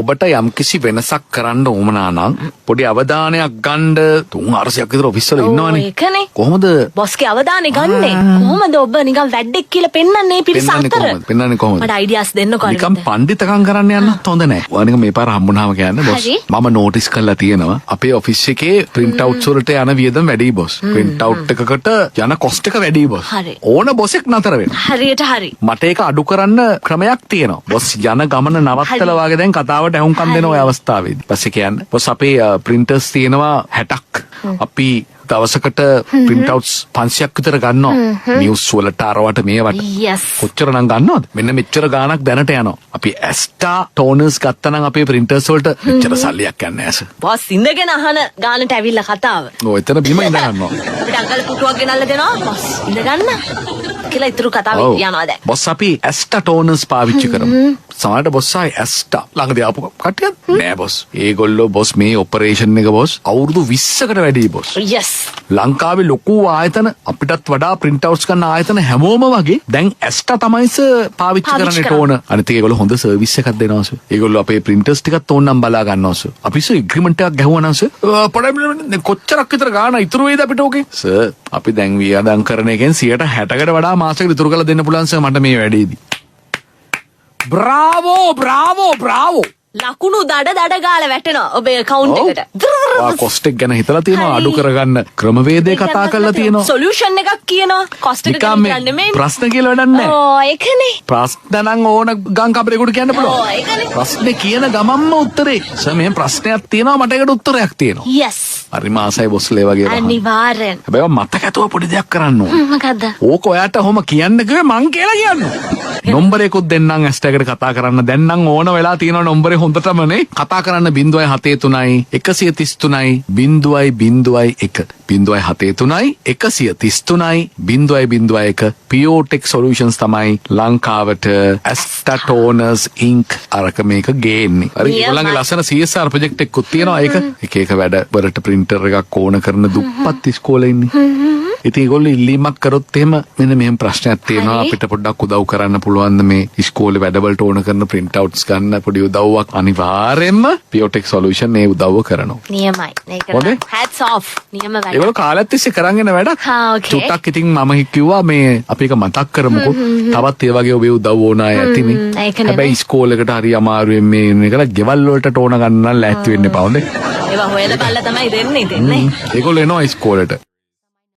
ඔබට යම්කිසි වෙනසක් කරන්න උවමනා නම් පොඩි අවධානයක් ගන්න 300ක් විතර ඔෆිස් වල ඉන්නවනේ. ඒකනේ. කොහොමද බොස්ගේ අවධානය ගන්නෙ? කොහොමද ඔබ නිකන් වැඩෙක් කියලා පෙන්වන්නේ පිරිස අතර? පෙන්වන්නේ කොහොමද? මට අයිඩියාස් දෙන්නකෝ. නිකම් පඬිතකම් කරන්න යන්නත් හොඳ නැහැ. ඔයා නිකන් මේ පාර හම්බුනාම කියන්නේ බොස් මම නෝටිස් කරලා තියෙනවා අපේ ඔෆිස් එකේ print outs වලට යන වියදම වැඩි බොස්. print out එකකට යන cost එක වැඩි බොස්. ඕන බොසෙක් නතර වෙනවා. හරියට හරි. මට ඒක අඩු කරන්න ක්‍රමයක් තියෙනවා. බොස් යන ගමන නවත්තලා වාගේ දැන් කතාවට ඇහුම්කම් දෙන ඔය අවස්ථාවේදී. පස්සේ කියන්නේ බොස් අපේ printers තියෙනවා 60ක්. අපි දවසකට print outs 500ක් විතර ගන්නවා. නිවුස් වලට අරවට මේවට. කොච්චරනම් ගන්නවද? මෙන්න මෙච්චර ගාණක් දැනට යනවා. අපි ඇස්ටා ටෝනර්ස් ගත්තා නම් අපේ printers වලට මෙච්චර සල්ලියක් යන්නේ නැස. බොස් ඉඳගෙන අහන ගානට ඇවිල්ලා කතාව. ඔය එතන බිම ඉඳ ගන්නවා. අපිට අඟල් පුටුවක් ගෙනල්ලා දෙනවා. බොස් ඉඳ ගන්න. කියලා ඉතුරු කතාව යනවා දැන්. බොස් අපි ඇස්ටා ටෝනර්ස් පාවිච්චි කරමු. සමහරට බොස් ආයි ඇස්ටා ළඟදී ආපු කට්ටියක් නෑ බොස්. ඒගොල්ලෝ බොස් මේ ඔපරේෂන් එක බොස් අවුරුදු 20කට වැඩි බොස්. yes. ලංකාවේ ලොකු ආයතන අපිටත් වඩා print outs කරන ආයතන හැමෝම වගේ දැන් ඇස්ටා තමයි පාවිච්චි කරන්නේ ටෝන. අනිත් ඒගොල්ලෝ හොඳ සර්විස් එකක් දෙනවා සර්. ඒගොල්ලෝ අපේ printers ටිකත් ඕනනම් බලා ගන්නවා සර්. අපි සර් ඇග්‍රීමන්ට් එකක් ගැහුවා නම් සර් පොඩි කොච්චරක් විතර ගාණ ඉතුරු වෙයිද අපිට ඕකේ? සර් අපි දැන් වියදම් කරන එකෙන් 60%කට වඩා මාසෙකට ඉතුරු කරලා දෙන්න පුළුවන් සර් මට මේ වැඩේදී. බ්‍රාවෝ ලකුණු දඩ ගාලා වැටෙනවා ඔබේ account එකට. කොස්ට් එක ගැන හිතලා තියෙනවා අඩු කරගන්න ක්‍රමවේදය කතා කරලා තියෙනවා. සොලියුෂන් එකක් කියනවා. කොස්ට් එක ගැන නෙමෙයි. ප්‍රශ්න කියලා වැඩක් නැහැ. ඕ ඒකනේ. ප්‍රශ්න නම් ඕන ගම් කපරේකට කියන්න පුළුවන්. ඕ ඒකනේ. ප්‍රශ්නේ කියන ගමන්ම උත්තරේ. සර් මෙහෙම ප්‍රශ්නයක් තියෙනවා මට ඒකට උත්තරයක් තියෙනවා. yes. හරි මාසයි බොස්ලේ වගේ වහන. අනිවාර්යෙන්. හැබැයි මතක ඇතුව පොඩි දෙයක් කරන්න ඕන. මොකද්ද? ඕක ඔයාට ඔහොම කියන්න කිව්වේ මං කියලා කියන්න. නම්බරයකුත් දෙන්නම් ඇස්ටැකට කතා කරන්න. දැන් නම් ඕන වෙලා තියෙනවා නම්බරේ හොඳටමනේ. කතා කරන්න 0.73 133 0.01 0.73 133 0.01 Piotex Solutions තමයි ලංකාවට Asta Toners Inc. අරක මේක ගේන්නේ. හරි ඒගොල්ලන්ගේ ලස්සන CSR ප්‍රොජෙක්ට් එකකුත් තියෙනවා. ඒක එක වැඩ වලට printer එකක් ඕන කරන දුප්පත් ඉස්කෝලේ ඉන්නේ. ඉතින් ඒගොල්ලෝ ඉල්ලීමක් කරොත් එහෙම මෙන්න මෙහෙම ප්‍රශ්නයක් තියෙනවා අපිට පොඩ්ඩක් උදව් කරන්න පුළුවන් මේ ඉස්කෝලේ වැඩවලට ඕන කරන print outs ගන්න පොඩි උදව්වක් අනිවාර්යෙන්ම Piotex Solution මේ උදව්ව කරනවා. නියමයි. මේක hats off. නියම වැඩ. ඒගොල්ලෝ කාලයක් තිස්සේ කරන් යන වැඩක්. චුට්ටක් ඉතින් මම කිව්වා මේ අපි එක මතක් කරමුකෝ. තවත් ඒ වගේ ඔබේ උදව් ඕන අය ඇතිනේ. හැබැයි ඉස්කෝලේකට හරි අමාරුවෙන් මේ ඉන්න කරලා ගෙවල් වලට ටෝන ගන්න නම් ලෑස්ති වෙන්න එපා හොඳේ. ඒවා හොයලා බලලා තමයි දෙන්නේ. ඒගොල්ලෝ එනවා ඉස්කෝලේට.